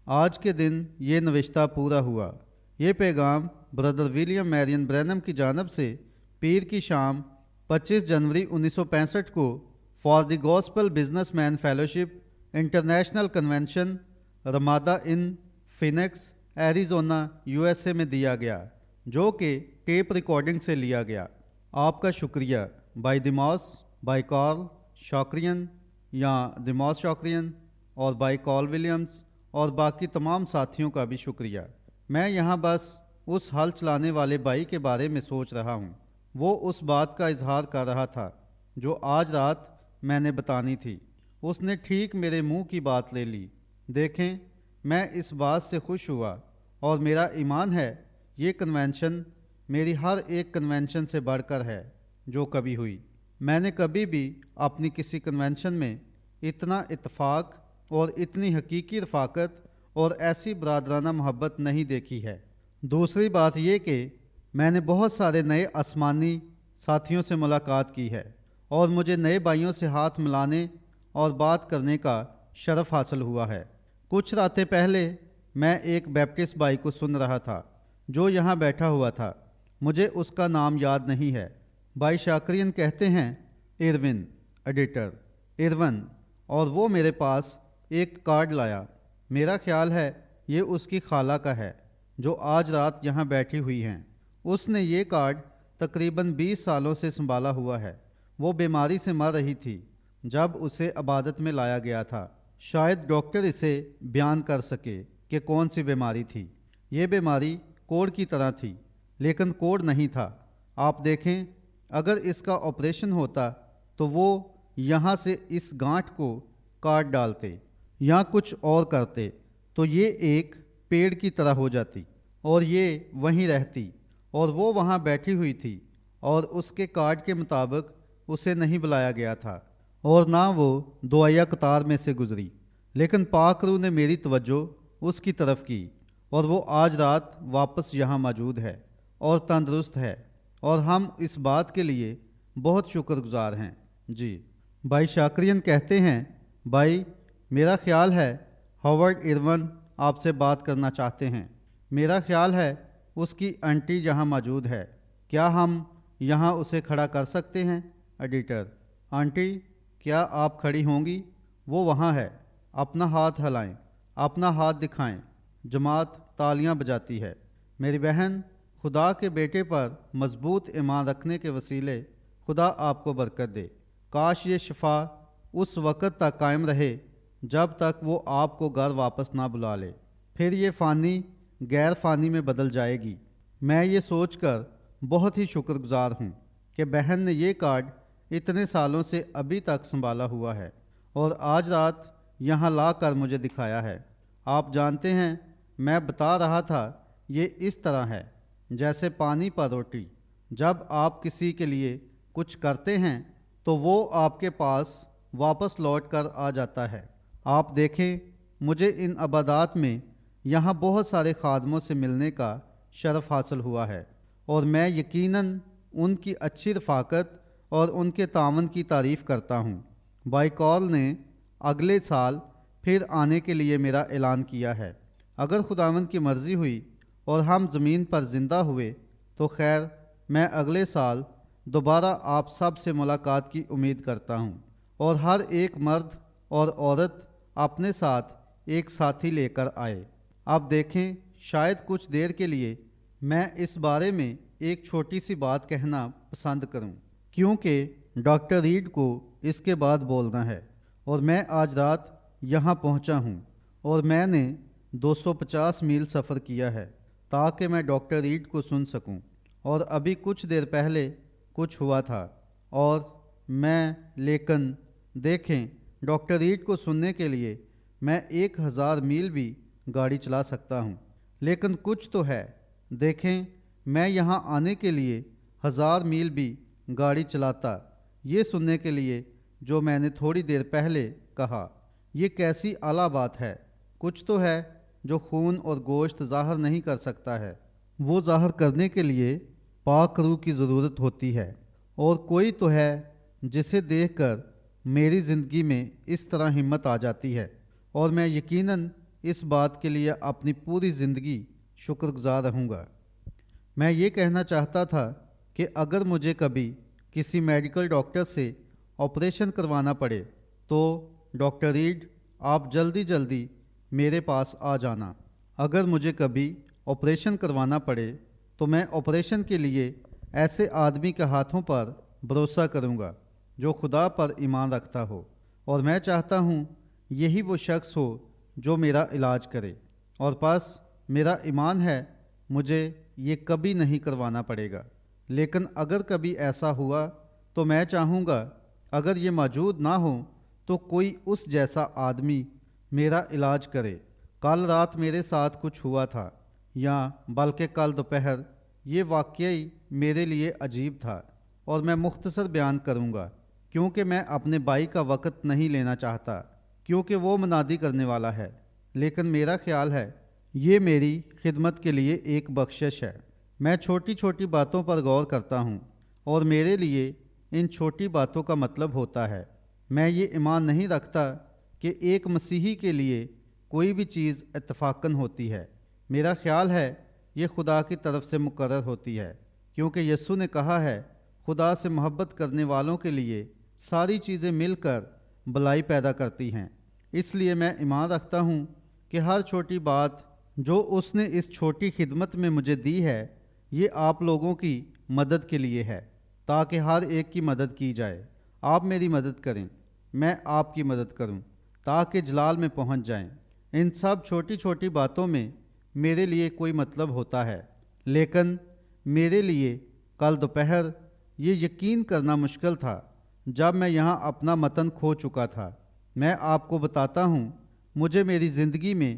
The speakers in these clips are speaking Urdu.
آج کے دن یہ نوشتہ پورا ہوا۔ یہ پیغام برادر ولیم میرین برینم کی جانب سے پیر کی شام 25 جنوری 1965 کو for the Gospel Business Men Fellowship International convention Ramada in Phoenix Arizona USA میں دیا گیا، جو کہ ٹیپ ریکارڈنگ سے لیا گیا۔ آپ کا شکریہ بائی دیماس، بائی کارل شاکرین یا دیماس شاکرین اور بائی کارل ولیمز اور باقی تمام ساتھیوں کا بھی شکریہ۔ میں یہاں بس اس ہل چلانے والے بھائی کے بارے میں سوچ رہا ہوں۔ وہ اس بات کا اظہار کر رہا تھا جو آج رات میں نے بتانی تھی۔ اس نے ٹھیک میرے منہ کی بات لے لی۔ دیکھیں، میں اس بات سے خوش ہوا اور میرا ایمان ہے یہ کنونشن میری ہر ایک کنونشن سے بڑھ کر ہے جو کبھی ہوئی۔ میں نے کبھی بھی اپنی کسی کنونشن میں اتنا اتفاق اور اتنی حقیقی رفاقت اور ایسی برادرانہ محبت نہیں دیکھی ہے۔ دوسری بات یہ کہ میں نے بہت سارے نئے آسمانی ساتھیوں سے ملاقات کی ہے اور مجھے نئے بھائیوں سے ہاتھ ملانے اور بات کرنے کا شرف حاصل ہوا ہے۔ کچھ راتیں پہلے میں ایک بیپٹسٹ بھائی کو سن رہا تھا جو یہاں بیٹھا ہوا تھا۔ مجھے اس کا نام یاد نہیں ہے۔ بھائی شاکرین کہتے ہیں ایروین، ایڈیٹر ایروین، اور وہ میرے پاس ایک کارڈ لایا۔ میرا خیال ہے یہ اس کی خالہ کا ہے جو آج رات یہاں بیٹھی ہوئی ہیں۔ اس نے یہ کارڈ تقریباً 20 سالوں سے سنبھالا ہوا ہے۔ وہ بیماری سے مر رہی تھی جب اسے عبادت میں لایا گیا تھا۔ شاید ڈاکٹر اسے بیان کر سکے کہ کون سی بیماری تھی۔ یہ بیماری کوڑ کی طرح تھی، لیکن کوڑ نہیں تھا۔ آپ دیکھیں، اگر اس کا آپریشن ہوتا تو وہ یہاں سے اس گانٹھ کو کاٹ ڈالتے یا کچھ اور کرتے تو یہ ایک پیڑ کی طرح ہو جاتی اور یہ وہیں رہتی، اور وہ وہاں بیٹھی ہوئی تھی اور اس کے کارڈ کے مطابق اسے نہیں بلایا گیا تھا اور نہ وہ دعائیہ قطار میں سے گزری، لیکن پاک روح نے میری توجہ اس کی طرف کی اور وہ آج رات واپس یہاں موجود ہے اور تندرست ہے، اور ہم اس بات کے لیے بہت شکر گزار ہیں۔ جی۔ بھائی شاکرین کہتے ہیں بھائی، میرا خیال ہے ہاورڈ ایروین آپ سے بات کرنا چاہتے ہیں۔ میرا خیال ہے اس کی آنٹی یہاں موجود ہے۔ کیا ہم یہاں اسے کھڑا کر سکتے ہیں؟ ایڈیٹر: آنٹی، کیا آپ کھڑی ہوں گی؟ وہ وہاں ہے۔ اپنا ہاتھ ہلائیں، اپنا ہاتھ دکھائیں۔ جماعت تالیاں بجاتی ہے۔ میری بہن، خدا کے بیٹے پر مضبوط ایمان رکھنے کے وسیلے خدا آپ کو برکت دے۔ کاش یہ شفا اس وقت تک قائم رہے جب تک وہ آپ کو گھر واپس نہ بلا لے، پھر یہ فانی غیر فانی میں بدل جائے گی۔ میں یہ سوچ کر بہت ہی شکر گزار ہوں کہ بہن نے یہ کارڈ اتنے سالوں سے ابھی تک سنبھالا ہوا ہے اور آج رات یہاں لا کر مجھے دکھایا ہے۔ آپ جانتے ہیں، میں بتا رہا تھا، یہ اس طرح ہے جیسے پانی پر روٹی۔ جب آپ کسی کے لیے کچھ کرتے ہیں تو وہ آپ کے پاس واپس لوٹ کر آ جاتا ہے۔ آپ دیکھیں، مجھے ان عبادات میں یہاں بہت سارے خادموں سے ملنے کا شرف حاصل ہوا ہے اور میں یقیناً ان کی اچھی رفاقت اور ان کے تعاون کی تعریف کرتا ہوں۔ بھائی کارل نے اگلے سال پھر آنے کے لیے میرا اعلان کیا ہے۔ اگر خداوند کی مرضی ہوئی اور ہم زمین پر زندہ ہوئے تو خیر، میں اگلے سال دوبارہ آپ سب سے ملاقات کی امید کرتا ہوں، اور ہر ایک مرد اور عورت اپنے ساتھ ایک ساتھی لے کر آئے۔ اب دیکھیں، شاید کچھ دیر کے لیے میں اس بارے میں ایک چھوٹی سی بات کہنا پسند کروں، کیونکہ ڈاکٹر ریڈ کو اس کے بعد بولنا ہے، اور میں آج رات یہاں پہنچا ہوں اور میں نے 250 میل سفر کیا ہے تاکہ میں ڈاکٹر ریڈ کو سن سکوں، اور ابھی کچھ دیر پہلے کچھ ہوا تھا اور لیکن دیکھیں، ڈاکٹر ریڈ کو سننے کے لیے میں 1000 میل بھی گاڑی چلا سکتا ہوں، لیکن کچھ تو ہے۔ دیکھیں، میں یہاں آنے کے لیے 1000 میل بھی گاڑی چلاتا یہ سننے کے لیے جو میں نے تھوڑی دیر پہلے کہا۔ یہ کیسی اعلیٰ بات ہے۔ کچھ تو ہے جو خون اور گوشت ظاہر نہیں کر سکتا ہے، وہ ظاہر کرنے کے لیے پاک روح کی ضرورت ہوتی ہے، اور کوئی تو ہے جسے دیکھ کر میری زندگی میں اس طرح ہمت آ جاتی ہے، اور میں یقیناً اس بات کے لیے اپنی پوری زندگی شکر گزار رہوں گا۔ میں یہ کہنا چاہتا تھا کہ اگر مجھے کبھی کسی میڈیکل ڈاکٹر سے آپریشن کروانا پڑے تو ڈاکٹر ریڈ آپ جلدی میرے پاس آ جانا۔ اگر مجھے کبھی آپریشن کروانا پڑے تو میں آپریشن کے لیے ایسے آدمی کے ہاتھوں پر بھروسہ کروں گا جو خدا پر ایمان رکھتا ہو، اور میں چاہتا ہوں یہی وہ شخص ہو جو میرا علاج کرے، اور پس میرا ایمان ہے مجھے یہ کبھی نہیں کروانا پڑے گا۔ لیکن اگر کبھی ایسا ہوا تو میں چاہوں گا اگر یہ موجود نہ ہو تو کوئی اس جیسا آدمی میرا علاج کرے۔ کل رات میرے ساتھ کچھ ہوا تھا، یا بلکہ کل دوپہر۔ یہ واقعی میرے لیے عجیب تھا اور میں مختصر بیان کروں گا کیونکہ میں اپنے بھائی کا وقت نہیں لینا چاہتا کیونکہ وہ منادی کرنے والا ہے، لیکن میرا خیال ہے یہ میری خدمت کے لیے ایک بخشش ہے۔ میں چھوٹی چھوٹی باتوں پر غور کرتا ہوں اور میرے لیے ان چھوٹی باتوں کا مطلب ہوتا ہے۔ میں یہ ایمان نہیں رکھتا کہ ایک مسیحی کے لیے کوئی بھی چیز اتفاقاً ہوتی ہے۔ میرا خیال ہے یہ خدا کی طرف سے مقرر ہوتی ہے، کیونکہ یسوع نے کہا ہے خدا سے محبت کرنے والوں کے لیے ساری چیزیں مل کر بھلائی پیدا کرتی ہیں۔ اس لیے میں ایمان رکھتا ہوں کہ ہر چھوٹی بات جو اس نے اس چھوٹی خدمت میں مجھے دی ہے یہ آپ لوگوں کی مدد کے لیے ہے، تاکہ ہر ایک کی مدد کی جائے۔ آپ میری مدد کریں، میں آپ کی مدد کروں، تاکہ جلال میں پہنچ جائیں۔ ان سب چھوٹی چھوٹی باتوں میں میرے لیے کوئی مطلب ہوتا ہے، لیکن میرے لیے کل دوپہر یہ یقین کرنا مشکل تھا جب میں یہاں اپنا متن کھو چکا تھا۔ میں آپ کو بتاتا ہوں مجھے میری زندگی میں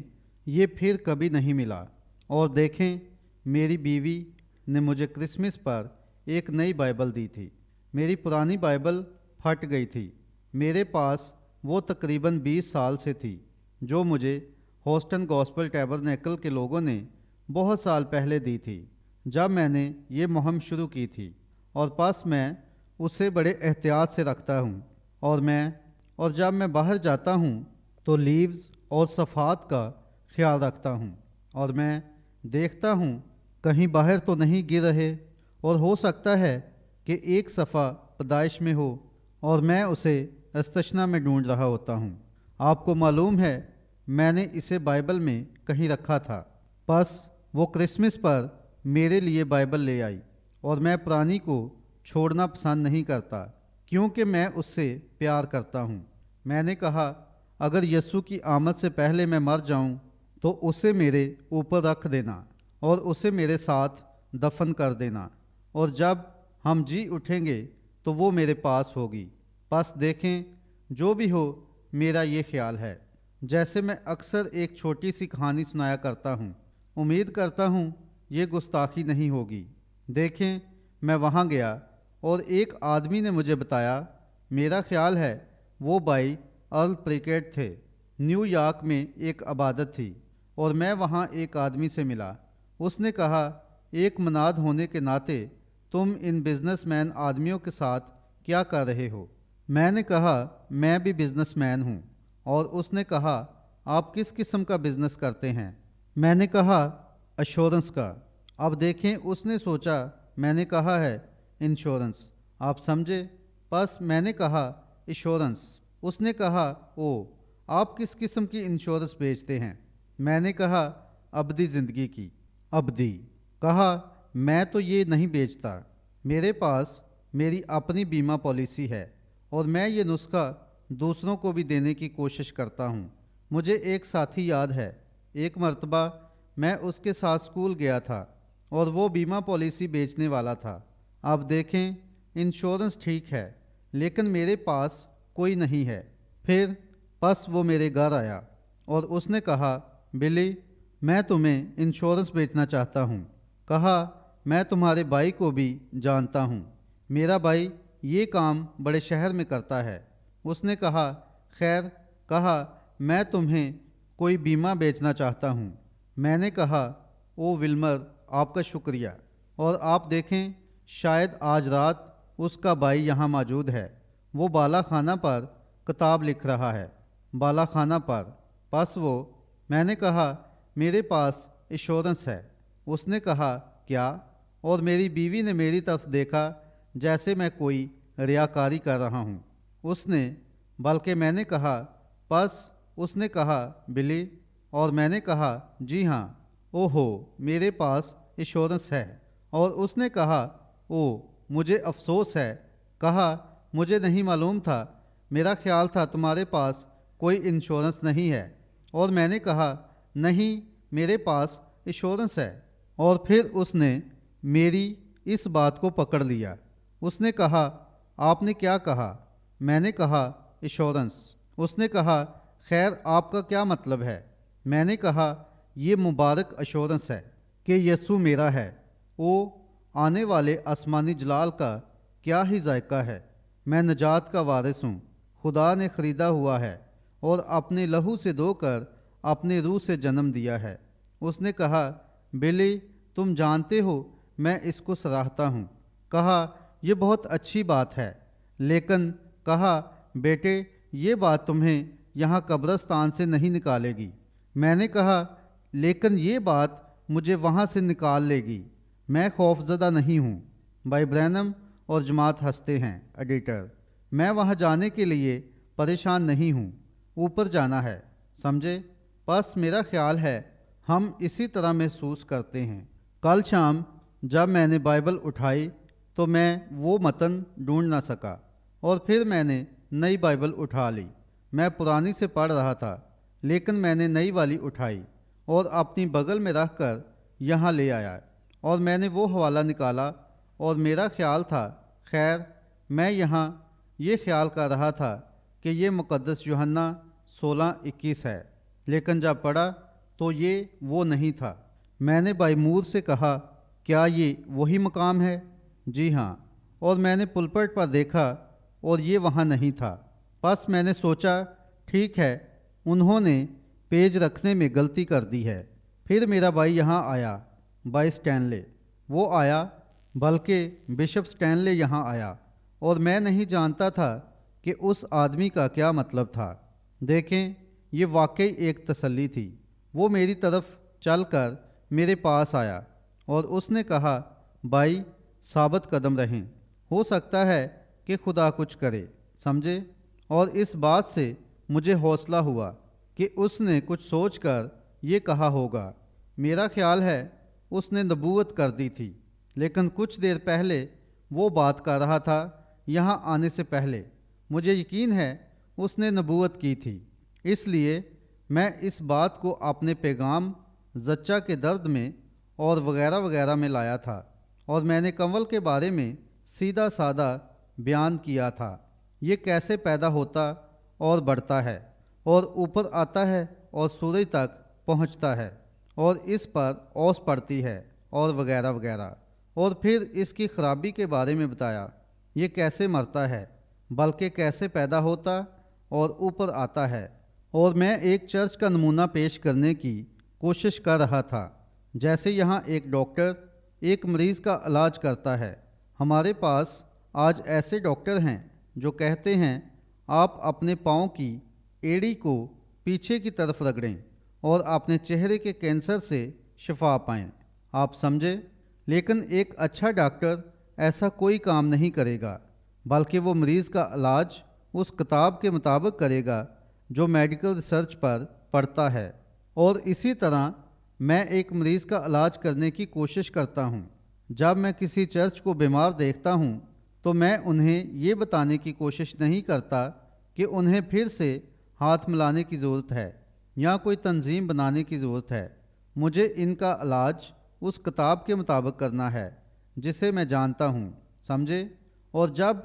یہ پھر کبھی نہیں ملا، اور دیکھیں میری بیوی نے مجھے کرسمس پر ایک نئی بائبل دی تھی۔ میری پرانی بائبل پھٹ گئی تھی۔ میرے پاس وہ تقریباً 20 سال سے تھی جو مجھے ہوسٹن گاسپل ٹیبرنیکل کے لوگوں نے بہت سال پہلے دی تھی جب میں نے یہ مہم شروع کی تھی، اور پس میں اسے بڑے احتیاط سے رکھتا ہوں، اور جب میں باہر جاتا ہوں تو لیوز اور صفحات کا خیال رکھتا ہوں، اور میں دیکھتا ہوں کہیں باہر تو نہیں گر رہے، اور ہو سکتا ہے کہ ایک صفحہ پیدائش میں ہو اور میں اسے استثنا میں ڈھونڈ رہا ہوتا ہوں۔ آپ کو معلوم ہے میں نے اسے بائبل میں کہیں رکھا تھا، پس وہ کرسمس پر میرے لیے بائبل لے آئی، اور میں پرانی کو چھوڑنا پسند نہیں کرتا کیونکہ میں اس سے پیار کرتا ہوں۔ میں نے کہا اگر یسوع کی آمد سے پہلے میں مر جاؤں تو اسے میرے اوپر رکھ دینا اور اسے میرے ساتھ دفن کر دینا، اور جب ہم جی اٹھیں گے تو وہ میرے پاس ہوگی۔ پس دیکھیں جو بھی ہو میرا یہ خیال ہے، جیسے میں اکثر ایک چھوٹی سی کہانی سنایا کرتا ہوں، امید کرتا ہوں یہ گستاخی نہیں ہوگی۔ دیکھیں میں وہاں گیا اور ایک آدمی نے مجھے بتایا، میرا خیال ہے وہ بھائی ارل پریکٹ تھے، نیو یارک میں ایک عبادت تھی، اور میں وہاں ایک آدمی سے ملا۔ اس نے کہا ایک مناد ہونے کے ناطے تم ان بزنس مین آدمیوں کے ساتھ کیا کر رہے ہو؟ میں نے کہا میں بھی بزنس مین ہوں، اور اس نے کہا آپ کس قسم کا بزنس کرتے ہیں؟ میں نے کہا ایشورنس کا۔ اب دیکھیں اس نے سوچا میں نے کہا ہے انشورنس، آپ سمجھے؟ پس میں نے کہا ایشورنس۔ اس نے کہا او آپ کس قسم کی انشورنس بیچتے ہیں؟ میں نے کہا ابدی زندگی کی۔ ابدی؟ کہا میں تو یہ نہیں بیچتا، میرے پاس میری اپنی بیمہ پالیسی ہے، اور میں یہ نسخہ دوسروں کو بھی دینے کی کوشش کرتا ہوں۔ مجھے ایک ساتھی یاد ہے، ایک مرتبہ میں اس کے ساتھ اسکول گیا تھا اور وہ بیمہ پالیسی بیچنے والا تھا۔ اب دیکھیں انشورنس ٹھیک ہے لیکن میرے پاس کوئی نہیں ہے۔ پس وہ میرے گھر آیا اور اس نے کہا بلی میں تمہیں انشورنس بیچنا چاہتا ہوں۔ کہا میں تمہارے بھائی کو بھی جانتا ہوں، میرا بھائی یہ کام بڑے شہر میں کرتا ہے۔ اس نے کہا خیر، کہا میں تمہیں کوئی بیمہ بیچنا چاہتا ہوں۔ میں نے کہا او ولمر آپ کا شکریہ، اور آپ دیکھیں شاید آج رات اس کا بھائی یہاں موجود ہے، وہ بالا خانہ پر کتاب لکھ رہا ہے۔ بالا خانہ پر؟ پس وہ میں نے کہا میرے پاس ایشورنس ہے۔ اس نے کہا کیا؟ اور میری بیوی نے میری طرف دیکھا جیسے میں کوئی ریاکاری کر رہا ہوں۔ اس نے بلکہ میں نے کہا پس اس نے کہا بلی، اور میں نے کہا جی ہاں۔ اوہو میرے پاس ایشورنس ہے۔ اور اس نے کہا او مجھے افسوس ہے۔ کہا مجھے نہیں معلوم تھا، میرا خیال تھا تمہارے پاس کوئی انشورنس نہیں ہے۔ اور میں نے کہا نہیں میرے پاس ایشورنس ہے۔ اور پھر اس نے میری اس بات کو پکڑ لیا۔ اس نے کہا آپ نے کیا کہا؟ میں نے کہا ایشورنس۔ اس نے کہا خیر آپ کا کیا مطلب ہے؟ میں نے کہا یہ مبارک ایشورنس ہے کہ یسوع میرا ہے۔ او آنے والے آسمانی جلال کا کیا ہی ذائقہ ہے۔ میں نجات کا وارث ہوں، خدا نے خریدا ہوا ہے اور اپنے لہو سے دھو کر اپنے روح سے جنم دیا ہے۔ اس نے کہا بلی تم جانتے ہو میں اس کو سراہتا ہوں۔ کہا یہ بہت اچھی بات ہے، لیکن کہا بیٹے یہ بات تمہیں یہاں قبرستان سے نہیں نکالے گی۔ میں نے کہا لیکن یہ بات مجھے وہاں سے نکال لے گی۔ میں خوف زدہ نہیں ہوں۔ بھائی برینم اور جماعت ہنستے ہیں۔ ایڈیٹر میں وہاں جانے کے لیے پریشان نہیں ہوں، اوپر جانا ہے، سمجھے؟ بس میرا خیال ہے ہم اسی طرح محسوس کرتے ہیں۔ کل شام جب میں نے بائبل اٹھائی تو میں وہ متن ڈھونڈ نہ سکا، اور پھر میں نے نئی بائبل اٹھا لی۔ میں پرانی سے پڑھ رہا تھا، لیکن میں نے نئی والی اٹھائی اور اپنی بغل میں رکھ کر یہاں لے آیا، اور میں نے وہ حوالہ نکالا، اور میرا خیال تھا خیر میں یہاں یہ خیال کر رہا تھا کہ یہ مقدس یوحنا 16:21 ہے، لیکن جب پڑھا تو یہ وہ نہیں تھا۔ میں نے بھائی مور سے کہا کیا یہ وہی مقام ہے؟ جی ہاں۔ اور میں نے پلپٹ پر دیکھا اور یہ وہاں نہیں تھا۔ پس میں نے سوچا ٹھیک ہے انہوں نے پیج رکھنے میں غلطی کر دی ہے۔ پھر میرا بھائی یہاں آیا، بھائی سٹینلے، وہ آیا، بلکہ بشپ سٹینلے یہاں آیا، اور میں نہیں جانتا تھا کہ اس آدمی کا کیا مطلب تھا۔ دیکھیں یہ واقعی ایک تسلی تھی۔ وہ میری طرف چل کر میرے پاس آیا اور اس نے کہا بھائی ثابت قدم رہیں، ہو سکتا ہے کہ خدا کچھ کرے، سمجھے؟ اور اس بات سے مجھے حوصلہ ہوا کہ اس نے کچھ سوچ کر یہ کہا ہوگا۔ میرا خیال ہے اس نے نبوت کر دی تھی، لیکن کچھ دیر پہلے وہ بات کر رہا تھا یہاں آنے سے پہلے۔ مجھے یقین ہے اس نے نبوت کی تھی، اس لیے میں اس بات کو اپنے پیغام زچہ کے درد میں اور وغیرہ وغیرہ میں لایا تھا، اور میں نے کنول کے بارے میں سیدھا سادہ بیان کیا تھا، یہ کیسے پیدا ہوتا اور بڑھتا ہے اور اوپر آتا ہے اور سورج تک پہنچتا ہے اور اس پر اوس پڑتی ہے اور وغیرہ وغیرہ، اور پھر اس کی خرابی کے بارے میں بتایا، یہ کیسے مرتا ہے بلکہ کیسے پیدا ہوتا اور اوپر آتا ہے۔ اور میں ایک چرچ کا نمونہ پیش کرنے کی کوشش کر رہا تھا، جیسے یہاں ایک ڈاکٹر ایک مریض کا علاج کرتا ہے۔ ہمارے پاس آج ایسے ڈاکٹر ہیں جو کہتے ہیں آپ اپنے پاؤں کی ایڑی کو پیچھے کی طرف رگڑیں اور اپنے چہرے کے کینسر سے شفا پائیں، آپ سمجھے؟ لیکن ایک اچھا ڈاکٹر ایسا کوئی کام نہیں کرے گا، بلکہ وہ مریض کا علاج اس کتاب کے مطابق کرے گا جو میڈیکل ریسرچ پر پڑھتا ہے۔ اور اسی طرح میں ایک مریض کا علاج کرنے کی کوشش کرتا ہوں۔ جب میں کسی چرچ کو بیمار دیکھتا ہوں تو میں انہیں یہ بتانے کی کوشش نہیں کرتا کہ انہیں پھر سے ہاتھ ملانے کی ضرورت ہے یا کوئی تنظیم بنانے کی ضرورت ہے۔ مجھے ان کا علاج اس کتاب کے مطابق کرنا ہے جسے میں جانتا ہوں، سمجھے؟ اور جب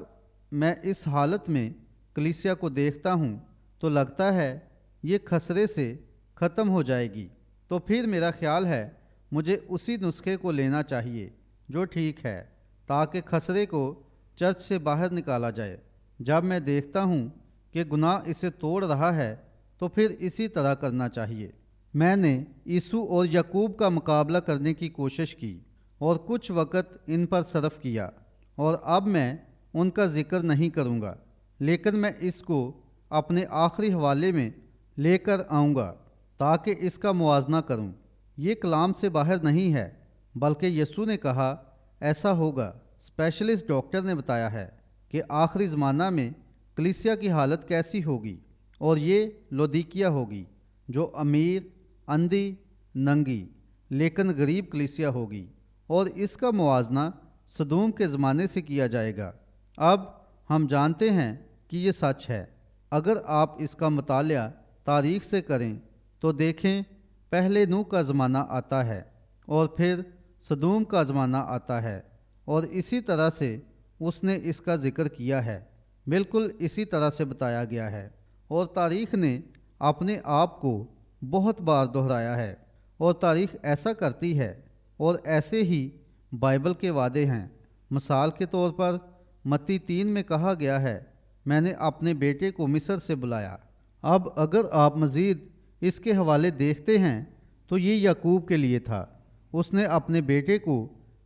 میں اس حالت میں کلیسیا کو دیکھتا ہوں تو لگتا ہے یہ خسرے سے ختم ہو جائے گی، تو پھر میرا خیال ہے مجھے اسی نسخے کو لینا چاہیے جو ٹھیک ہے تاکہ خسرے کو چرچ سے باہر نکالا جائے۔ جب میں دیکھتا ہوں کہ گناہ اسے توڑ رہا ہے تو پھر اسی طرح کرنا چاہیے۔ میں نے یسوع اور یعقوب کا مقابلہ کرنے کی کوشش کی اور کچھ وقت ان پر صرف کیا، اور اب میں ان کا ذکر نہیں کروں گا، لیکن میں اس کو اپنے آخری حوالے میں لے کر آؤں گا۔ تاکہ اس کا موازنہ کروں۔ یہ کلام سے باہر نہیں ہے، بلکہ یسوع نے کہا ایسا ہوگا۔ اسپیشلسٹ ڈاکٹر نے بتایا ہے کہ آخری زمانہ میں کلیسیا کی حالت کیسی ہوگی، اور یہ لودیکیا ہوگی جو امیر، اندھی، ننگی لیکن غریب کلیسیا ہوگی، اور اس کا موازنہ سدوم کے زمانے سے کیا جائے گا۔ اب ہم جانتے ہیں کہ یہ سچ ہے۔ اگر آپ اس کا مطالعہ تاریخ سے کریں تو دیکھیں پہلے نوح کا زمانہ آتا ہے اور پھر سدوم کا زمانہ آتا ہے، اور اسی طرح سے اس نے اس کا ذکر کیا ہے، بالکل اسی طرح سے بتایا گیا ہے، اور تاریخ نے اپنے آپ کو بہت بار دہرایا ہے، اور تاریخ ایسا کرتی ہے، اور ایسے ہی بائبل کے وعدے ہیں۔ مثال کے طور پر متی 3 میں کہا گیا ہے، میں نے اپنے بیٹے کو مصر سے بلایا۔ اب اگر آپ مزید اس کے حوالے دیکھتے ہیں تو یہ یعقوب کے لیے تھا، اس نے اپنے بیٹے کو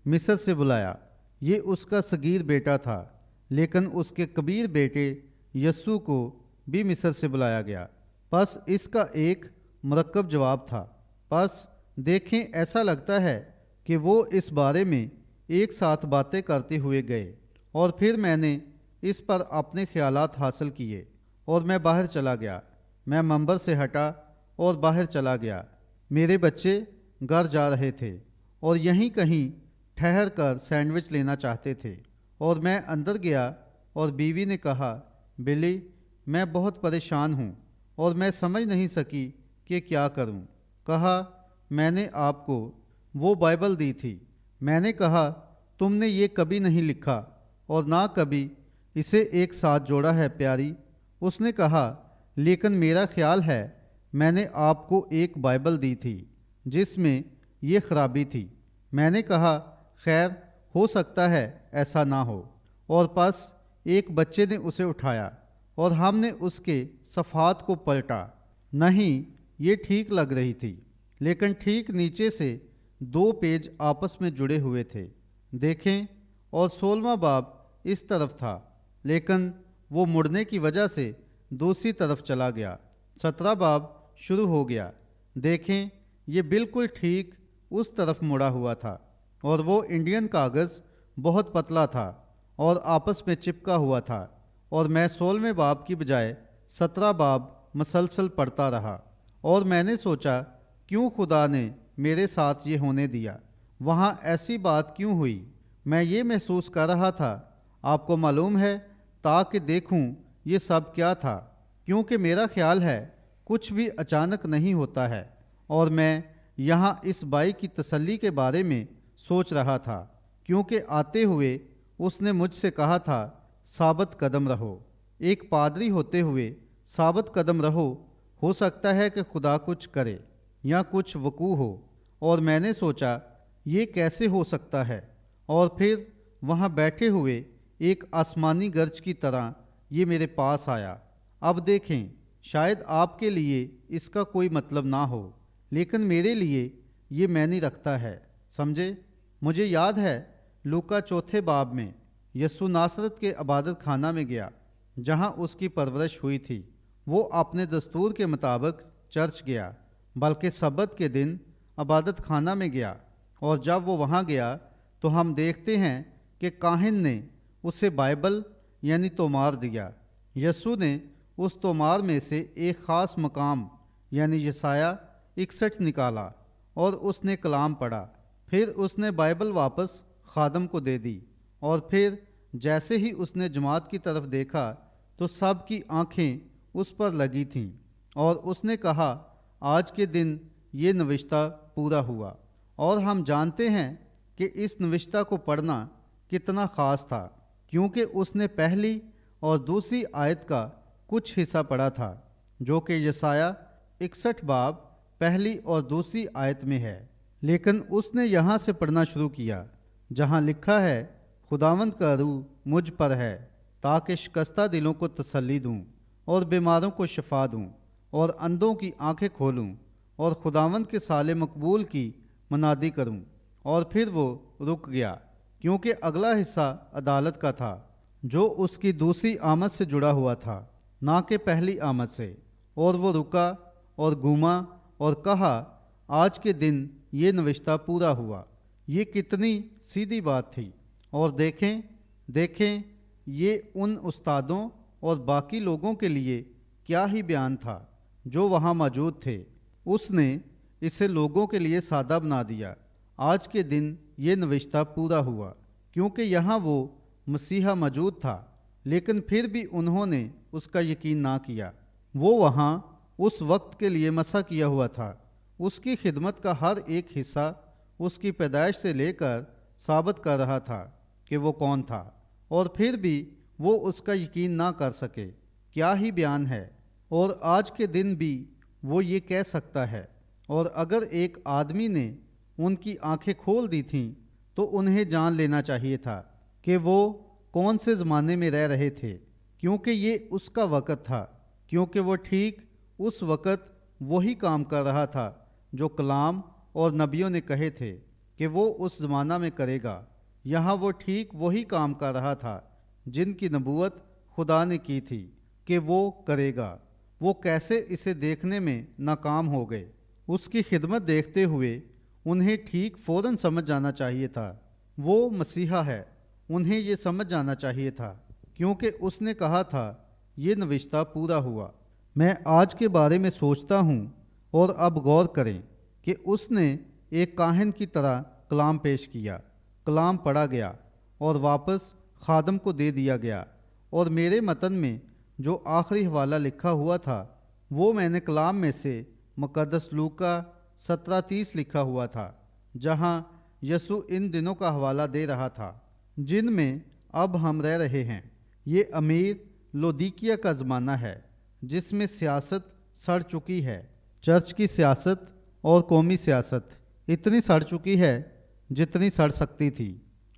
مصر سے بلایا، یہ اس کا صغیر بیٹا تھا، لیکن اس کے کبیر بیٹے یسوع کو بھی مصر سے بلایا گیا۔ پس اس کا ایک مرکب جواب تھا۔ پس دیکھیں، ایسا لگتا ہے کہ وہ اس بارے میں ایک ساتھ باتیں کرتے ہوئے گئے، اور پھر میں نے اس پر اپنے خیالات حاصل کیے اور میں باہر چلا گیا۔ میں منبر سے ہٹا اور باہر چلا گیا۔ میرے بچے گھر جا رہے تھے اور یہیں کہیں ٹھہر کر سینڈوچ لینا چاہتے تھے، اور میں اندر گیا اور بیوی نے کہا، بلی، میں بہت پریشان ہوں اور میں سمجھ نہیں سکی کہ کیا کروں۔ کہا، میں نے آپ کو وہ بائبل دی تھی۔ میں نے کہا، تم نے یہ کبھی نہیں لکھا اور نہ کبھی اسے ایک ساتھ جوڑا ہے پیاری۔ اس نے کہا، لیکن میرا خیال ہے میں نے آپ کو ایک بائبل دی تھی جس میں یہ خرابی تھی۔ میں نے کہا، خیر، ہو سکتا ہے ایسا نہ ہو، اور پس ایک بچے نے اسے اٹھایا اور ہم نے اس کے صفحات کو پلٹا۔ نہیں، یہ ٹھیک لگ رہی تھی، لیکن ٹھیک نیچے سے 2 پیج آپس میں جڑے ہوئے تھے۔ دیکھیں، اور 16واں باب اس طرف تھا، لیکن وہ مڑنے کی وجہ سے دوسری طرف چلا گیا۔ 17 باب شروع ہو گیا۔ دیکھیں، یہ بالکل ٹھیک اس طرف مڑا ہوا تھا، اور وہ انڈین کاغذ بہت پتلا تھا اور آپس میں چپکا ہوا تھا، اور میں 16ویں باب کی بجائے 17 باب مسلسل پڑھتا رہا، اور میں نے سوچا کیوں خدا نے میرے ساتھ یہ ہونے دیا؟ وہاں ایسی بات کیوں ہوئی؟ میں یہ محسوس کر رہا تھا، آپ کو معلوم ہے، تاکہ دیکھوں یہ سب کیا تھا، کیونکہ میرا خیال ہے کچھ بھی اچانک نہیں ہوتا ہے، اور میں یہاں اس بائی کی تسلی کے بارے میں سوچ رہا تھا، کیونکہ آتے ہوئے اس نے مجھ سے کہا تھا ثابت قدم رہو۔ ایک پادری ہوتے ہوئے ثابت قدم رہو، ہو سکتا ہے کہ خدا کچھ کرے یا کچھ وقوع ہو، اور میں نے سوچا یہ کیسے ہو سکتا ہے، اور پھر وہاں بیٹھے ہوئے ایک آسمانی گرج کی طرح یہ میرے پاس آیا۔ اب دیکھیں، شاید آپ کے لیے اس کا کوئی مطلب نہ ہو، لیکن میرے لیے یہ معنی رکھتا ہے، سمجھے؟ مجھے یاد ہے لوکا 4 باب میں یسوع ناصرت کے عبادت خانہ میں گیا جہاں اس کی پرورش ہوئی تھی۔ وہ اپنے دستور کے مطابق چرچ گیا، بلکہ سبت کے دن عبادت خانہ میں گیا، اور جب وہ وہاں گیا تو ہم دیکھتے ہیں کہ کاہن نے اسے بائبل یعنی تومار دیا۔ یسوع نے اس تومار میں سے ایک خاص مقام یعنی یسایہ 61 نکالا اور اس نے کلام پڑھا۔ پھر اس نے بائبل واپس خادم کو دے دی، اور پھر جیسے ہی اس نے جماعت کی طرف دیکھا تو سب کی آنکھیں اس پر لگی تھیں، اور اس نے کہا، آج کے دن یہ نوشتہ پورا ہوا۔ اور ہم جانتے ہیں کہ اس نوشتہ کو پڑھنا کتنا خاص تھا، کیونکہ اس نے پہلی اور دوسری آیت کا کچھ حصہ پڑھا تھا، جو کہ یسایہ 61 باب پہلی اور دوسری آیت میں ہے۔ لیکن اس نے یہاں سے پڑھنا شروع کیا جہاں لکھا ہے، خداوند کا روح مجھ پر ہے تاکہ شکستہ دلوں کو تسلی دوں اور بیماروں کو شفا دوں اور اندھوں کی آنکھیں کھولوں اور خداوند کے سال مقبول کی منادی کروں۔ اور پھر وہ رک گیا، کیونکہ اگلا حصہ عدالت کا تھا جو اس کی دوسری آمد سے جڑا ہوا تھا، نہ کہ پہلی آمد سے، اور وہ رکا اور گھوما اور کہا آج کے دن یہ نوشتہ پورا ہوا۔ یہ کتنی سیدھی بات تھی، اور دیکھیں یہ ان استادوں اور باقی لوگوں کے لیے کیا ہی بیان تھا جو وہاں موجود تھے۔ اس نے اسے لوگوں کے لیے سادہ بنا دیا۔ آج کے دن یہ نوشتہ پورا ہوا، کیونکہ یہاں وہ مسیحا موجود تھا، لیکن پھر بھی انہوں نے اس کا یقین نہ کیا۔ وہ وہاں اس وقت کے لیے مسح کیا ہوا تھا۔ اس کی خدمت کا ہر ایک حصہ اس کی پیدائش سے لے کر ثابت کر رہا تھا کہ وہ کون تھا، اور پھر بھی وہ اس کا یقین نہ کر سکے۔ کیا ہی بیان ہے! اور آج کے دن بھی وہ یہ کہہ سکتا ہے۔ اور اگر ایک آدمی نے ان کی آنکھیں کھول دی تھیں تو انہیں جان لینا چاہیے تھا کہ وہ کون سے زمانے میں رہ رہے تھے، کیونکہ یہ اس کا وقت تھا، کیونکہ وہ ٹھیک اس وقت وہی کام کر رہا تھا جو کلام اور نبیوں نے کہے تھے کہ وہ اس زمانہ میں کرے گا۔ یہاں وہ ٹھیک وہی کام کر رہا تھا جن کی نبوت خدا نے کی تھی کہ وہ کرے گا۔ وہ کیسے اسے دیکھنے میں ناکام ہو گئے؟ اس کی خدمت دیکھتے ہوئے انہیں ٹھیک فوراً سمجھ جانا چاہیے تھا وہ مسیحا ہے۔ انہیں یہ سمجھ جانا چاہیے تھا، کیونکہ اس نے کہا تھا یہ نوشتہ پورا ہوا۔ میں آج کے بارے میں سوچتا ہوں، اور اب غور کریں کہ اس نے ایک کاہن کی طرح کلام پیش کیا۔ کلام پڑھا گیا اور واپس خادم کو دے دیا گیا، اور میرے متن میں جو آخری حوالہ لکھا ہوا تھا وہ میں نے کلام میں سے مقدس لوکا 17:30 لکھا ہوا تھا، جہاں یسوع ان دنوں کا حوالہ دے رہا تھا جن میں اب ہم رہ رہے ہیں۔ یہ امیر لودیکیا کا زمانہ ہے جس میں سیاست سڑ چکی ہے۔ چرچ کی سیاست اور قومی سیاست اتنی سڑ چکی ہے جتنی سڑ سکتی تھی۔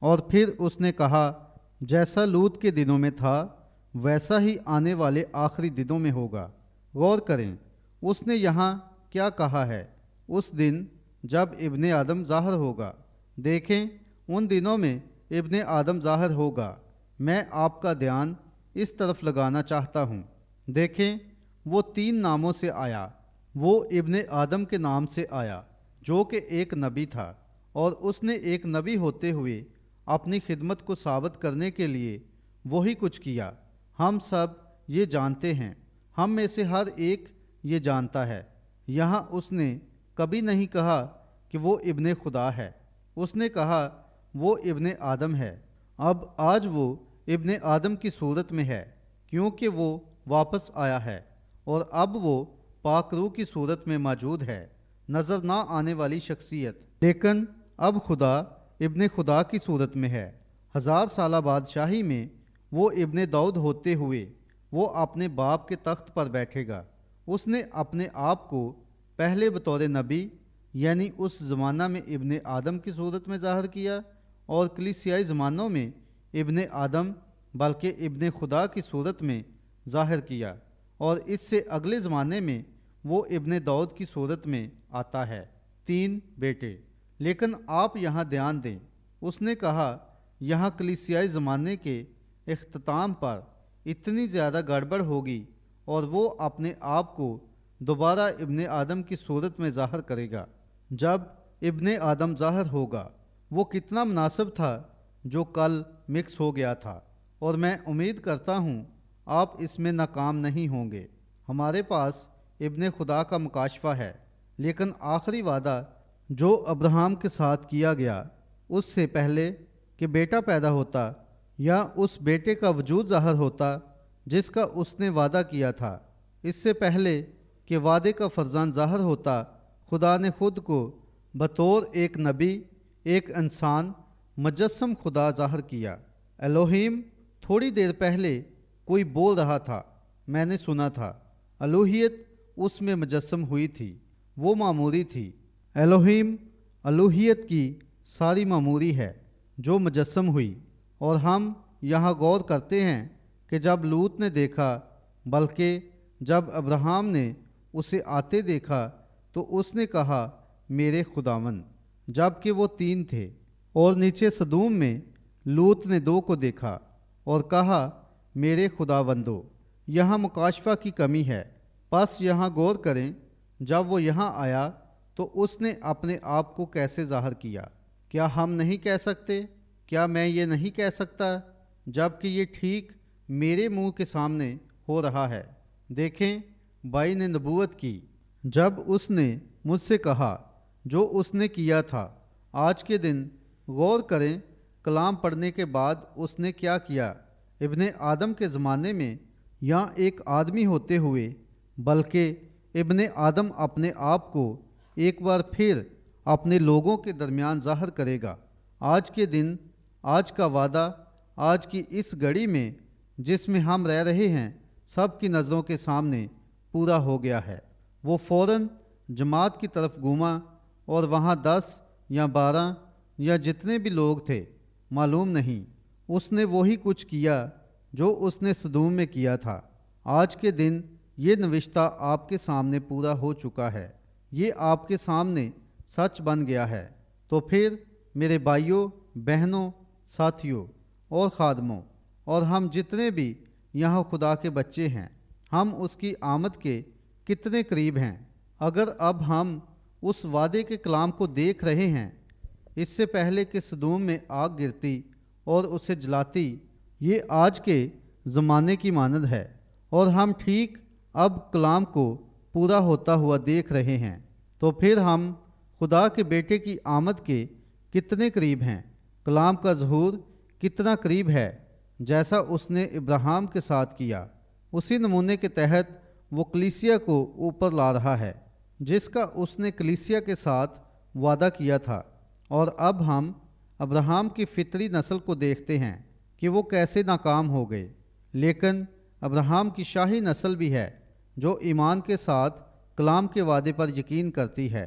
اور پھر اس نے کہا جیسا لوط کے دنوں میں تھا ویسا ہی آنے والے آخری دنوں میں ہوگا۔ غور کریں اس نے یہاں کیا کہا ہے، اس دن جب ابن آدم ظاہر ہوگا۔ دیکھیں ان دنوں میں ابن آدم ظاہر ہوگا۔ میں آپ کا دھیان اس طرف لگانا چاہتا ہوں۔ دیکھیں وہ 3 ناموں سے آیا۔ وہ ابن آدم کے نام سے آیا جو کہ ایک نبی تھا، اور اس نے ایک نبی ہوتے ہوئے اپنی خدمت کو ثابت کرنے کے لیے وہی کچھ کیا۔ ہم سب یہ جانتے ہیں، ہم میں سے ہر ایک یہ جانتا ہے۔ یہاں اس نے کبھی نہیں کہا کہ وہ ابن خدا ہے، اس نے کہا وہ ابن آدم ہے۔ اب آج وہ ابن آدم کی صورت میں ہے کیونکہ وہ واپس آیا ہے، اور اب وہ پاک روح کی صورت میں موجود ہے، نظر نہ آنے والی شخصیت، لیکن اب خدا ابن خدا کی صورت میں ہے۔ 1000 سالہ بادشاہی میں وہ ابن داؤد ہوتے ہوئے وہ اپنے باپ کے تخت پر بیٹھے گا۔ اس نے اپنے آپ کو پہلے بطور نبی یعنی اس زمانہ میں ابن آدم کی صورت میں ظاہر کیا، اور کلیسیائی زمانوں میں ابن آدم بلکہ ابن خدا کی صورت میں ظاہر کیا، اور اس سے اگلے زمانے میں وہ ابن داؤد کی صورت میں آتا ہے۔ 3 بیٹے۔ لیکن آپ یہاں دھیان دیں، اس نے کہا یہاں کلیسیائی زمانے کے اختتام پر اتنی زیادہ گڑبڑ ہوگی، اور وہ اپنے آپ کو دوبارہ ابن آدم کی صورت میں ظاہر کرے گا۔ جب ابن آدم ظاہر ہوگا وہ کتنا مناسب تھا جو کل مکس ہو گیا تھا، اور میں امید کرتا ہوں آپ اس میں ناکام نہیں ہوں گے۔ ہمارے پاس ابن خدا کا مکاشفہ ہے، لیکن آخری وعدہ جو ابراہم کے ساتھ کیا گیا اس سے پہلے کہ بیٹا پیدا ہوتا یا اس بیٹے کا وجود ظاہر ہوتا جس کا اس نے وعدہ کیا تھا، اس سے پہلے کہ وعدے کا فرزند ظاہر ہوتا، خدا نے خود کو بطور ایک نبی، ایک انسان، مجسم خدا ظاہر کیا۔ الوہیم تھوڑی دیر پہلے کوئی بول رہا تھا، میں نے سنا تھا۔ الوہیت اس میں مجسم ہوئی تھی، وہ معموری تھی۔ الوہیم الوہیت کی ساری معموری ہے جو مجسم ہوئی، اور ہم یہاں غور کرتے ہیں کہ جب لوط نے دیکھا، بلکہ جب ابراہم نے اسے آتے دیکھا تو اس نے کہا میرے خداوند، جبکہ وہ 3 تھے۔ اور نیچے سدوم میں لوط نے 2 کو دیکھا اور کہا میرے خداوندو۔ یہاں مکاشفہ کی کمی ہے۔ پس یہاں غور کریں، جب وہ یہاں آیا تو اس نے اپنے آپ کو کیسے ظاہر کیا؟ کیا ہم نہیں کہہ سکتے؟ کیا میں یہ نہیں کہہ سکتا جب کہ یہ ٹھیک میرے منہ کے سامنے ہو رہا ہے؟ دیکھیں، بائی نے نبوت کی جب اس نے مجھ سے کہا جو اس نے کیا تھا۔ آج کے دن غور کریں، کلام پڑھنے کے بعد اس نے کیا کیا۔ ابن آدم کے زمانے میں یا ایک آدمی ہوتے ہوئے، بلکہ ابن آدم اپنے آپ کو ایک بار پھر اپنے لوگوں کے درمیان ظاہر کرے گا۔ آج کے دن، آج کا وعدہ، آج کی اس گھڑی میں جس میں ہم رہ رہے ہیں، سب کی نظروں کے سامنے پورا ہو گیا ہے۔ وہ فوراً جماعت کی طرف گھوما اور وہاں 10 یا 12 یا جتنے بھی لوگ تھے معلوم نہیں، اس نے وہی کچھ کیا جو اس نے سدوم میں کیا تھا۔ آج کے دن یہ نوشتہ آپ کے سامنے پورا ہو چکا ہے، یہ آپ کے سامنے سچ بن گیا ہے۔ تو پھر میرے بھائیوں، بہنوں، ساتھیوں اور خادموں، اور ہم جتنے بھی یہاں خدا کے بچے ہیں، ہم اس کی آمد کے کتنے قریب ہیں۔ اگر اب ہم اس وعدے کے کلام کو دیکھ رہے ہیں، اس سے پہلے کہ سدوم میں آگ گرتی اور اسے جلاتی، یہ آج کے زمانے کی مانند ہے، اور ہم ٹھیک اب کلام کو پورا ہوتا ہوا دیکھ رہے ہیں، تو پھر ہم خدا کے بیٹے کی آمد کے کتنے قریب ہیں۔ کلام کا ظہور کتنا قریب ہے، جیسا اس نے ابراہیم کے ساتھ کیا۔ اسی نمونے کے تحت وہ کلیسیا کو اوپر لا رہا ہے، جس کا اس نے کلیسیا کے ساتھ وعدہ کیا تھا۔ اور اب ہم ابراہیم کی فطری نسل کو دیکھتے ہیں کہ وہ کیسے ناکام ہو گئے، لیکن ابراہیم کی شاہی نسل بھی ہے جو ایمان کے ساتھ کلام کے وعدے پر یقین کرتی ہے،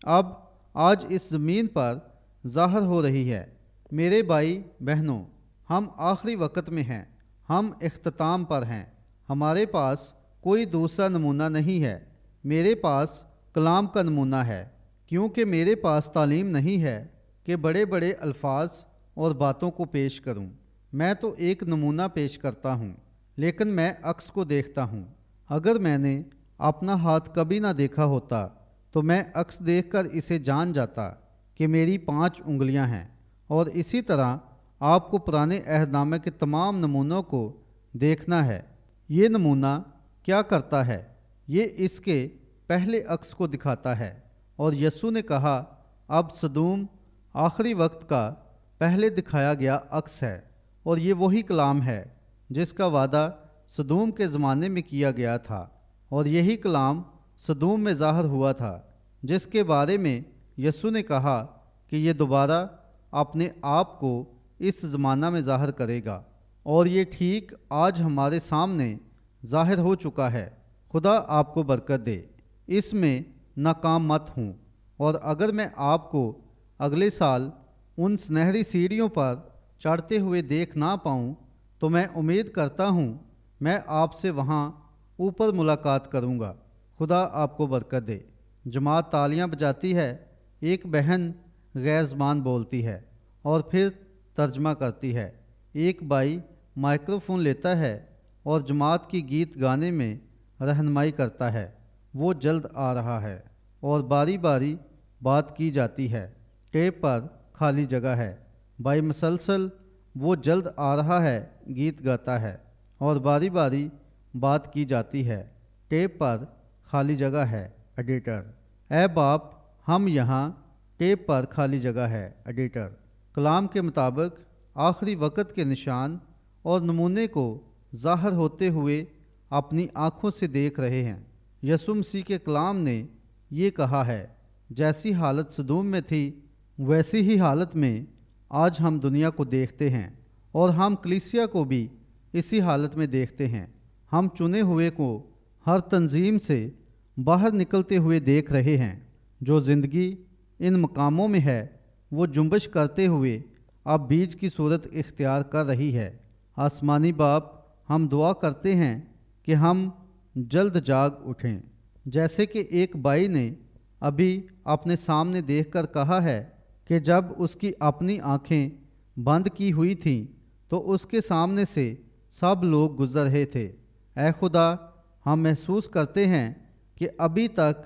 اب آج اس زمین پر ظاہر ہو رہی ہے۔ میرے بھائی بہنوں، ہم آخری وقت میں ہیں، ہم اختتام پر ہیں۔ ہمارے پاس کوئی دوسرا نمونہ نہیں ہے۔ میرے پاس کلام کا نمونہ ہے، کیونکہ میرے پاس تعلیم نہیں ہے کہ بڑے بڑے الفاظ اور باتوں کو پیش کروں۔ میں تو ایک نمونہ پیش کرتا ہوں، لیکن میں عکس کو دیکھتا ہوں۔ اگر میں نے اپنا ہاتھ کبھی نہ دیکھا ہوتا تو میں عکس دیکھ کر اسے جان جاتا کہ میری 5 انگلیاں ہیں، اور اسی طرح آپ کو پرانے عہد نامے کے تمام نمونوں کو دیکھنا ہے۔ یہ نمونہ کیا کرتا ہے؟ یہ اس کے پہلے عکس کو دکھاتا ہے، اور یسوع نے کہا اب سدوم آخری وقت کا پہلے دکھایا گیا عکس ہے، اور یہ وہی کلام ہے جس کا وعدہ سدوم کے زمانے میں کیا گیا تھا، اور یہی کلام سدوم میں ظاہر ہوا تھا، جس کے بارے میں یسوع نے کہا کہ یہ دوبارہ اپنے آپ کو اس زمانہ میں ظاہر کرے گا، اور یہ ٹھیک آج ہمارے سامنے ظاہر ہو چکا ہے۔ خدا آپ کو برکت دے، اس میں ناکام مت ہوں، اور اگر میں آپ کو اگلے سال ان سنہری سیڑھیوں پر چڑھتے ہوئے دیکھ نہ پاؤں تو میں امید کرتا ہوں میں آپ سے وہاں اوپر ملاقات کروں گا۔ خدا آپ کو برکت دے۔ جماعت تالیاں بجاتی ہے، ایک بہن غیر زبان بولتی ہے اور پھر ترجمہ کرتی ہے، ایک بھائی مائکروفون لیتا ہے اور جماعت کی گیت گانے میں رہنمائی کرتا ہے۔ وہ جلد آ رہا ہے اور باری باری بات کی جاتی ہے، ٹیپ پر خالی جگہ ہے۔ بھائی مسلسل وہ جلد آ رہا ہے گیت گاتا ہے اور باری باری بات کی جاتی ہے، ٹیپ پر خالی جگہ ہے۔ ایڈیٹر: اے باپ، ہم یہاں، ٹیپ پر خالی جگہ ہے۔ ایڈیٹر: کلام کے مطابق آخری وقت کے نشان اور نمونے کو ظاہر ہوتے ہوئے اپنی آنکھوں سے دیکھ رہے ہیں۔ یسوع مسیح کے کلام نے یہ کہا ہے، جیسی حالت سدوم میں تھی ویسی ہی حالت میں آج ہم دنیا کو دیکھتے ہیں، اور ہم کلیسیا کو بھی اسی حالت میں دیکھتے ہیں۔ ہم چنے ہوئے کو ہر تنظیم سے باہر نکلتے ہوئے دیکھ رہے ہیں۔ جو زندگی ان مقاموں میں ہے وہ جنبش کرتے ہوئے اب بیج کی صورت اختیار کر رہی ہے۔ آسمانی باپ، ہم دعا کرتے ہیں کہ ہم جلد جاگ اٹھیں، جیسے کہ ایک بھائی نے ابھی اپنے سامنے دیکھ کر کہا ہے کہ جب اس کی اپنی آنکھیں بند کی ہوئی تھیں تو اس کے سامنے سے سب لوگ گزر رہے تھے۔ اے خدا، ہم محسوس کرتے ہیں کہ ابھی تک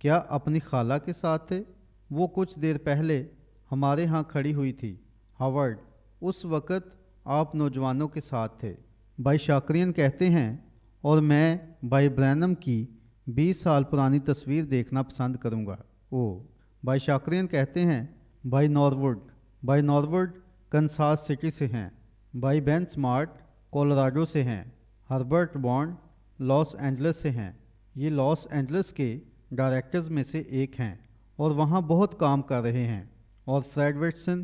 کیا اپنی خالہ کے ساتھ تھے؟ وہ کچھ دیر پہلے ہمارے ہاں کھڑی ہوئی تھی ہاورڈ، اس وقت آپ نوجوانوں کے ساتھ تھے۔ بھائی شاکرین کہتے ہیں اور میں بھائی برینم کی 20 سال پرانی تصویر دیکھنا پسند کروں گا۔ بھائی شاکرین کہتے ہیں بھائی ناروڈ کنساس سٹی سے ہیں، بھائی بین سمارٹ کولوراڈو سے ہیں، ہربرٹ بانڈ لاس اینجلس سے ہیں۔ یہ لاس اینجلس کے ڈائریکٹرز میں سے ایک ہیں اور وہاں بہت کام کر رہے ہیں۔ اور فریڈ وٹسن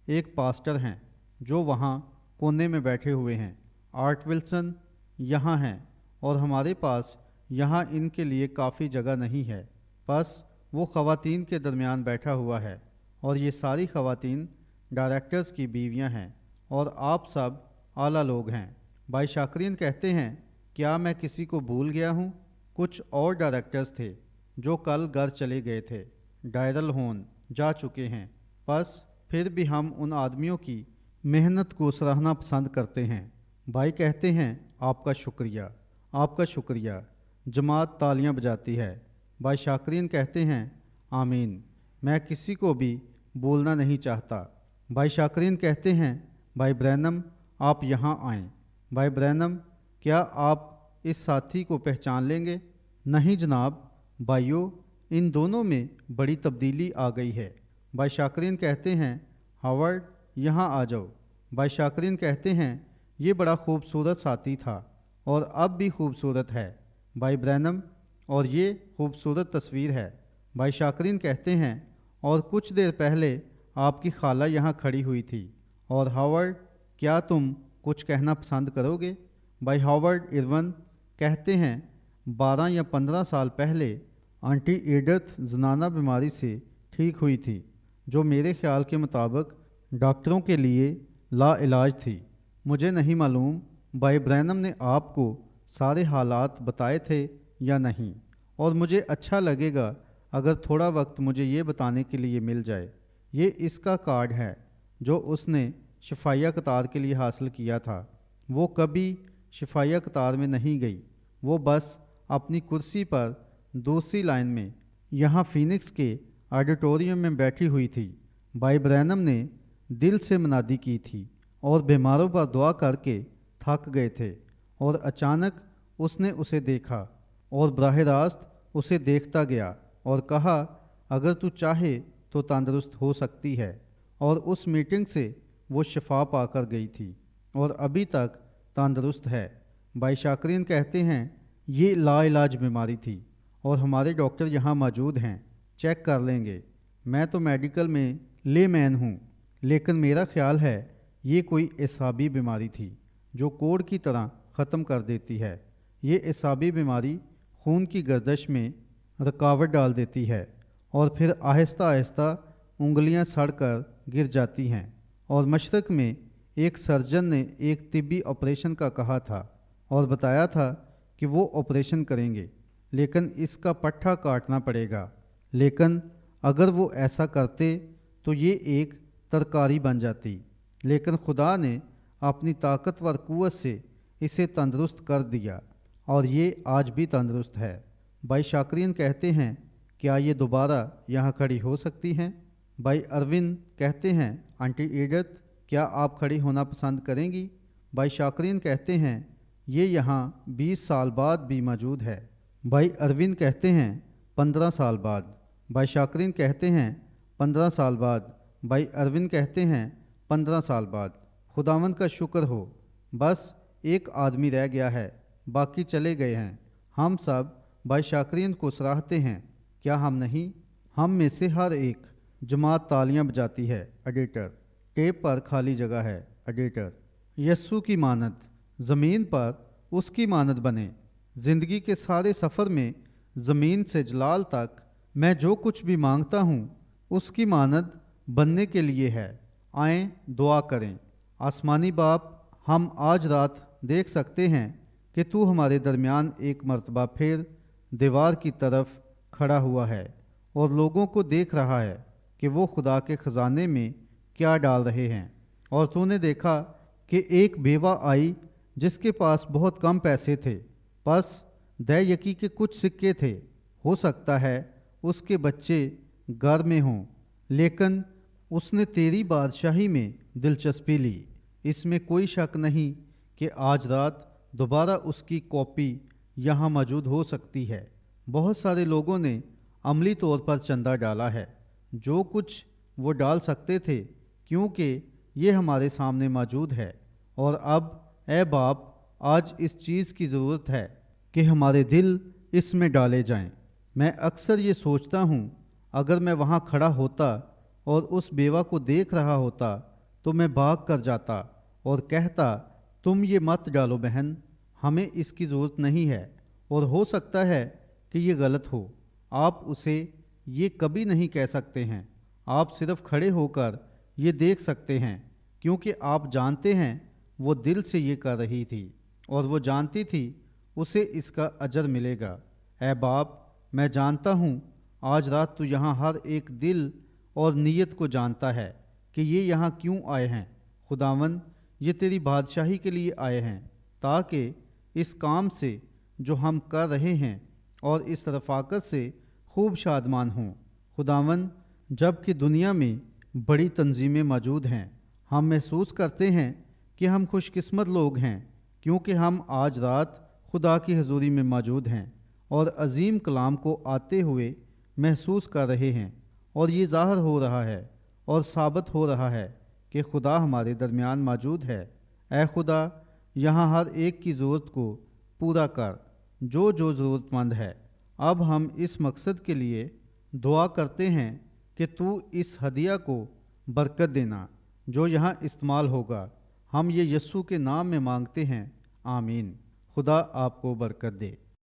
ایک پاسٹر ہیں جو وہاں کونے میں بیٹھے ہوئے ہیں۔ آرٹ ولسن یہاں ہیں اور ہمارے پاس یہاں ان کے لیے کافی جگہ نہیں ہے، بس وہ خواتین کے درمیان بیٹھا ہوا ہے، اور یہ ساری خواتین ڈائریکٹرز کی بیویاں ہیں اور آپ سب اعلیٰ لوگ ہیں۔ بھائی شاکرین کہتے ہیں کیا میں کسی کو بھول گیا ہوں؟ کچھ اور ڈائریکٹرز تھے جو کل گھر چلے گئے تھے، ڈائرل ہون جا چکے ہیں، بس پھر بھی ہم ان آدمیوں کی محنت کو سراہنا پسند کرتے ہیں۔ بھائی کہتے ہیں آپ کا شکریہ، جماعت تالیاں بجاتی ہے۔ بھائی شاکرین کہتے ہیں آمین، میں کسی کو بھی بولنا نہیں چاہتا۔ بھائی شاکرین کہتے ہیں بھائی برینم آپ یہاں آئیں۔ بھائی برینم کیا آپ اس ساتھی کو پہچان لیں گے؟ نہیں جناب بھائیو، ان دونوں میں بڑی تبدیلی آ گئی ہے۔ بھائی شاکرین کہتے ہیں ہاورڈ یہاں آ جاؤ۔ بھائی شاکرین کہتے ہیں یہ بڑا خوبصورت ساتھی تھا اور اب بھی خوبصورت ہے بھائی برینم، اور یہ خوبصورت تصویر ہے۔ بھائی شاکرین کہتے ہیں اور کچھ دیر پہلے آپ کی خالہ یہاں کھڑی ہوئی تھی۔ اور ہاورڈ کیا تم کچھ کہنا پسند کرو گے؟ بھائی ہاورڈ ایرون کہتے ہیں 12 یا 15 سال پہلے آنٹی ایڈتھ زنانہ بیماری سے ٹھیک ہوئی تھی جو میرے خیال کے مطابق ڈاکٹروں کے لیے لا علاج تھی۔ مجھے نہیں معلوم بھائی برینم نے آپ کو سارے حالات بتائے تھے یا نہیں، اور مجھے اچھا لگے گا اگر تھوڑا وقت مجھے یہ بتانے کے لیے مل جائے۔ یہ اس کا کارڈ ہے جو اس نے شفائیہ قطار کے لیے حاصل کیا تھا۔ وہ کبھی شفائیہ قطار میں نہیں گئی، وہ بس اپنی کرسی پر دوسری لائن میں یہاں فینکس کے آڈیٹوریم میں بیٹھی ہوئی تھی۔ بھائی برینم نے دل سے منادی کی تھی اور بیماروں پر دعا کر کے تھک گئے تھے، اور اچانک اس نے اسے دیکھا اور براہ راست اسے دیکھتا گیا اور کہا اگر تو چاہے تو تندرست ہو سکتی ہے، اور اس میٹنگ سے وہ شفا پا کر گئی تھی اور ابھی تک تندرست ہے۔ بھائی شاکرین کہتے ہیں یہ لا علاج بیماری تھی اور ہمارے ڈاکٹر یہاں موجود ہیں، چیک کر لیں گے۔ میں تو میڈیکل میں لے مین ہوں، لیکن میرا خیال ہے یہ کوئی اعصابی بیماری تھی جو کوڑ کی طرح ختم کر دیتی ہے۔ یہ اعصابی بیماری خون کی گردش میں رکاوٹ ڈال دیتی ہے اور پھر آہستہ آہستہ انگلیاں سڑ کر گر جاتی ہیں۔ اور مشرق میں ایک سرجن نے ایک طبی آپریشن کا کہا تھا اور بتایا تھا کہ وہ آپریشن کریں گے، لیکن اس کا پٹھا کاٹنا پڑے گا۔ لیکن اگر وہ ایسا کرتے تو یہ ایک ترکاری بن جاتی، لیکن خدا نے اپنی طاقتور قوت سے اسے تندرست کر دیا اور یہ آج بھی تندرست ہے۔ بھائی شاکرین کہتے ہیں کیا یہ دوبارہ یہاں کھڑی ہو سکتی ہیں؟ بھائی ارون کہتے ہیں آنٹی ایڈتھ کیا آپ کھڑی ہونا پسند کریں گی؟ بھائی شاکرین کہتے ہیں یہ یہاں 20 سال بعد بھی موجود ہے۔ بھائی ارون کہتے ہیں 15 سال بعد۔ بھائی شاکرین کہتے ہیں 15 سال بعد۔ بھائی ارون کہتے ہیں 15 سال بعد۔ خداوند کا شکر ہو، بس ایک آدمی رہ گیا ہے، باقی چلے گئے ہیں۔ ہم سب بھائی شاکرین کو سراہتے ہیں، کیا ہم نہیں؟ ہم میں سے ہر ایک جماعت تالیاں بجاتی ہے۔ ایڈیٹر ٹیپ پر خالی جگہ ہے۔ ایڈیٹر یسوع کی مانند زمین پر اس کی مانند بنے۔ زندگی کے سارے سفر میں زمین سے جلال تک میں جو کچھ بھی مانگتا ہوں اس کی مانند بننے کے لیے ہے۔ آئیں دعا کریں۔ آسمانی باپ، ہم آج رات دیکھ سکتے ہیں کہ تو ہمارے درمیان ایک مرتبہ پھر دیوار کی طرف کھڑا ہوا ہے اور لوگوں کو دیکھ رہا ہے کہ وہ خدا کے خزانے میں کیا ڈال رہے ہیں۔ اور تو نے دیکھا کہ ایک بیوہ آئی جس کے پاس بہت کم پیسے تھے، بس دے یقی کے کچھ سکے تھے۔ ہو سکتا ہے اس کے بچے گھر میں ہوں، لیکن اس نے تیری بادشاہی میں دلچسپی لی۔ اس میں کوئی شک نہیں کہ آج رات دوبارہ اس کی کاپی یہاں موجود ہو سکتی ہے۔ بہت سارے لوگوں نے عملی طور پر چندہ ڈالا ہے، جو کچھ وہ ڈال سکتے تھے، کیونکہ یہ ہمارے سامنے موجود ہے۔ اور اب اے باپ، آج اس چیز کی ضرورت ہے کہ ہمارے دل اس میں ڈالے جائیں۔ میں اکثر یہ سوچتا ہوں، اگر میں وہاں کھڑا ہوتا اور اس بیوہ کو دیکھ رہا ہوتا تو میں بھاگ کر جاتا اور کہتا، تم یہ مت ڈالو بہن، ہمیں اس کی ضرورت نہیں ہے۔ اور ہو سکتا ہے کہ یہ غلط ہو، آپ اسے یہ کبھی نہیں کہہ سکتے ہیں، آپ صرف کھڑے ہو کر یہ دیکھ سکتے ہیں، کیونکہ آپ جانتے ہیں وہ دل سے یہ کر رہی تھی اور وہ جانتی تھی اسے اس کا اجر ملے گا۔ اے باپ، میں جانتا ہوں آج رات تو یہاں ہر ایک دل اور نیت کو جانتا ہے کہ یہ یہاں کیوں آئے ہیں۔ خداوند، یہ تیری بادشاہی کے لیے آئے ہیں، تاکہ اس کام سے جو ہم کر رہے ہیں اور اس رفاقت سے خوب شادمان ہوں۔ خداوند، جب کہ دنیا میں بڑی تنظیمیں موجود ہیں، ہم محسوس کرتے ہیں کہ ہم خوش قسمت لوگ ہیں، کیونکہ ہم آج رات خدا کی حضوری میں موجود ہیں اور عظیم کلام کو آتے ہوئے محسوس کر رہے ہیں، اور یہ ظاہر ہو رہا ہے اور ثابت ہو رہا ہے کہ خدا ہمارے درمیان موجود ہے۔ اے خدا، یہاں ہر ایک کی ضرورت کو پورا کر جو ضرورت مند ہے۔ اب ہم اس مقصد کے لیے دعا کرتے ہیں کہ تو اس ہدیہ کو برکت دینا جو یہاں استعمال ہوگا۔ ہم یہ یسوع کے نام میں مانگتے ہیں، آمین۔ خدا آپ کو برکت دے۔